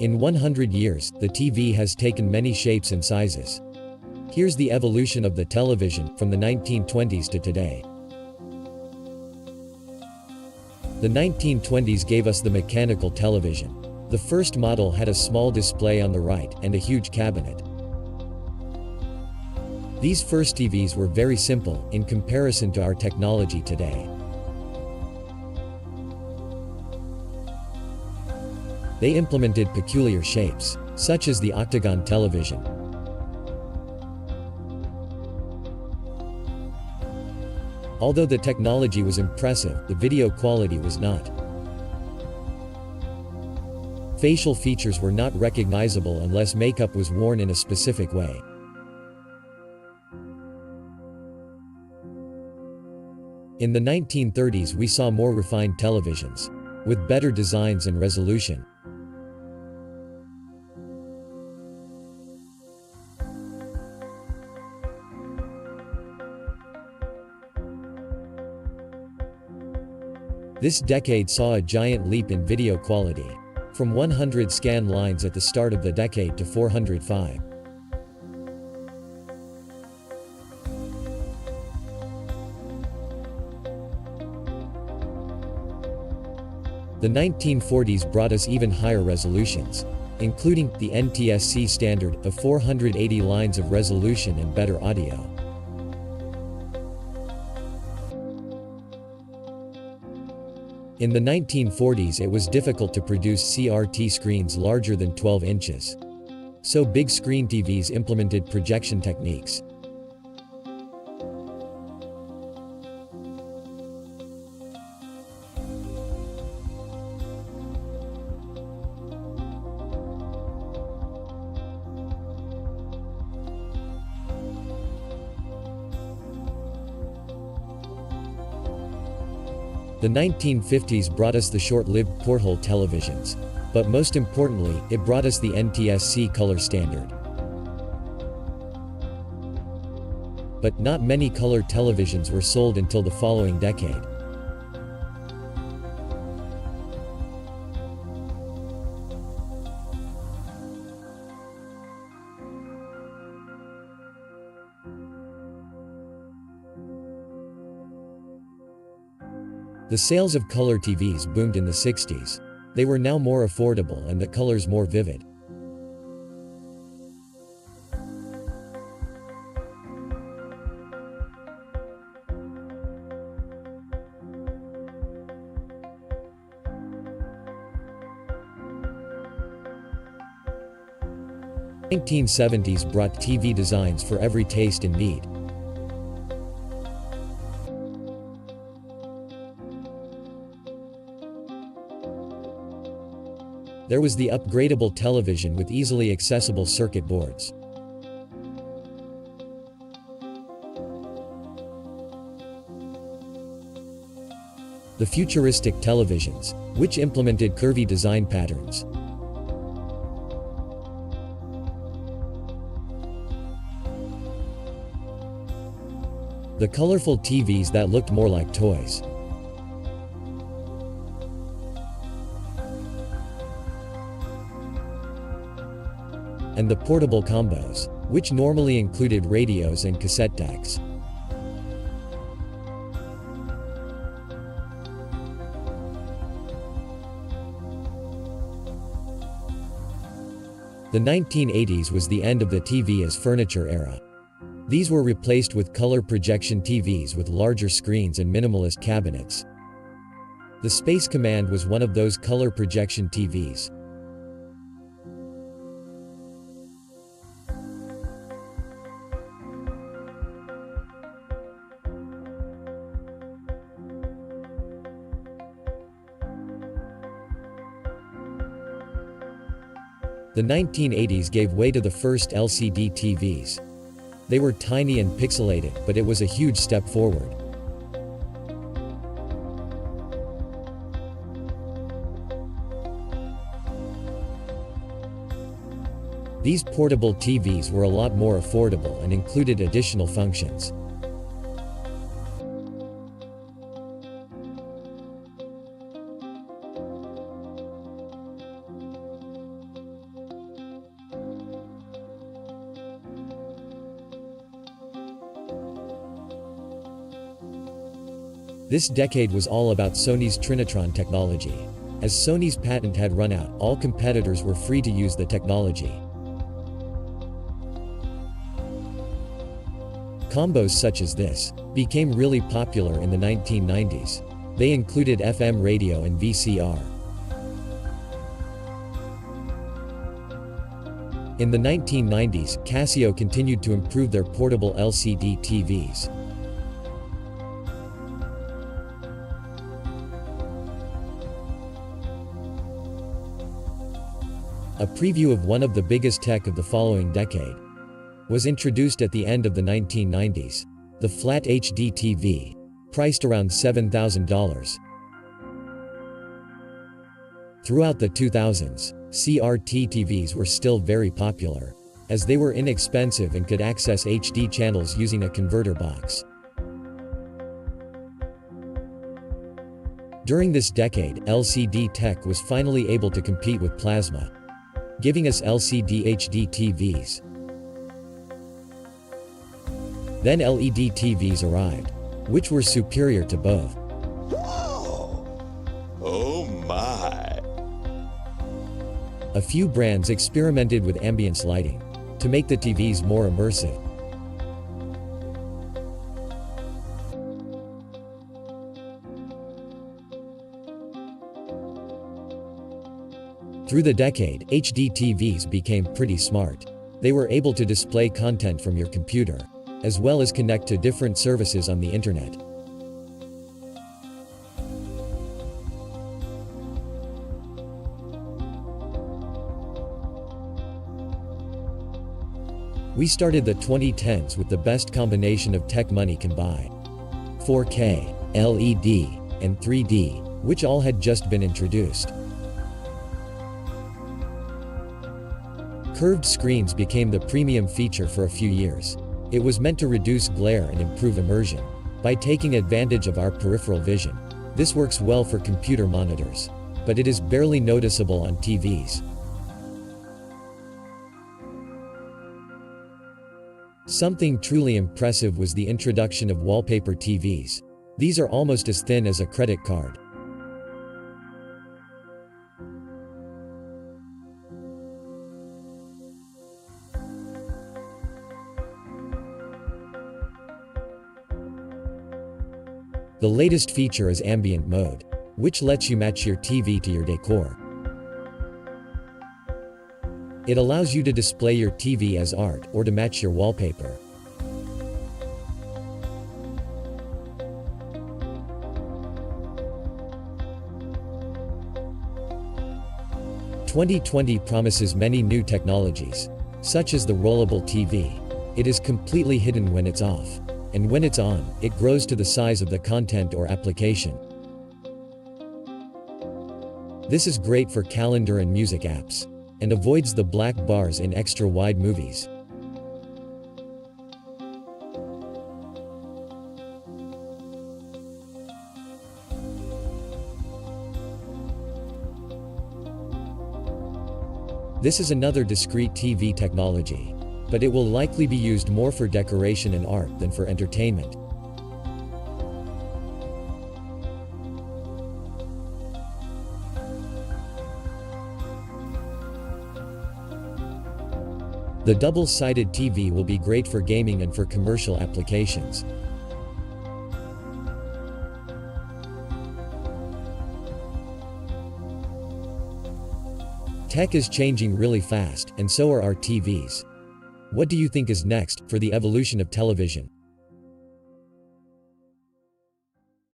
In 100 years, the TV has taken many shapes and sizes. Here's the evolution of the television, from the 1920s to today. The 1920s gave us the mechanical television. The first model had a small display on the right, and a huge cabinet. These first TVs were very simple, in comparison to our technology today. They implemented peculiar shapes, such as the octagon television. Although the technology was impressive, the video quality was not. Facial features were not recognizable unless makeup was worn in a specific way. In the 1930s, we saw more refined televisions, with better designs and resolution. This decade saw a giant leap in video quality, from 100 scan lines at the start of the decade to 405. The 1940s brought us even higher resolutions, including the NTSC standard of 480 lines of resolution and better audio. In the 1940s, it was difficult to produce CRT screens larger than 12 inches. So big screen TVs implemented projection techniques. The 1950s brought us the short-lived porthole televisions, but most importantly, it brought us the NTSC color standard. But not many color televisions were sold until the following decade. The sales of color TVs boomed in the 60s. They were now more affordable and the colors more vivid. The 1970s brought TV designs for every taste and need. There was the upgradable television with easily accessible circuit boards. The futuristic televisions, which implemented curvy design patterns. The colorful TVs that looked more like toys. And the portable combos, which normally included radios and cassette decks. The 1980s was the end of the TV as furniture era. These were replaced with color projection TVs with larger screens and minimalist cabinets. The Space Command was one of those color projection TVs. The 1980s gave way to the first LCD TVs. They were tiny and pixelated, but it was a huge step forward. These portable TVs were a lot more affordable and included additional functions. This decade was all about Sony's Trinitron technology. As Sony's patent had run out, all competitors were free to use the technology. Combos such as this became really popular in the 1990s. They included FM radio and VCR. In the 1990s, Casio continued to improve their portable LCD TVs. A preview of one of the biggest tech of the following decade was introduced at the end of the 1990s, the Flat HD TV, priced around $7,000. Throughout the 2000s, CRT TVs were still very popular, as they were inexpensive and could access HD channels using a converter box. During this decade, LCD tech was finally able to compete with plasma, giving us LCD HD TVs. Then LED TVs arrived, which were superior to both. Whoa! Oh my! A few brands experimented with ambience lighting to make the TVs more immersive. Through the decade, HD TVs became pretty smart. They were able to display content from your computer, as well as connect to different services on the internet. We started the 2010s with the best combination of tech money can buy: 4K, LED, and 3D, which all had just been introduced. Curved screens became the premium feature for a few years. It was meant to reduce glare and improve immersion by taking advantage of our peripheral vision. This works well for computer monitors, but it is barely noticeable on TVs. Something truly impressive was the introduction of wallpaper TVs. These are almost as thin as a credit card. The latest feature is ambient mode, which lets you match your TV to your decor. It allows you to display your TV as art or to match your wallpaper. "2020 promises many new technologies, such as the rollable TV. It is completely hidden when it's off. And when it's on, it grows to the size of the content or application. This is great for calendar and music apps, and avoids the black bars in extra-wide movies. This is another discrete TV technology, but it will likely be used more for decoration and art than for entertainment. The double-sided TV will be great for gaming and for commercial applications. Tech is changing really fast, and so are our TVs. What do you think is next for the evolution of television?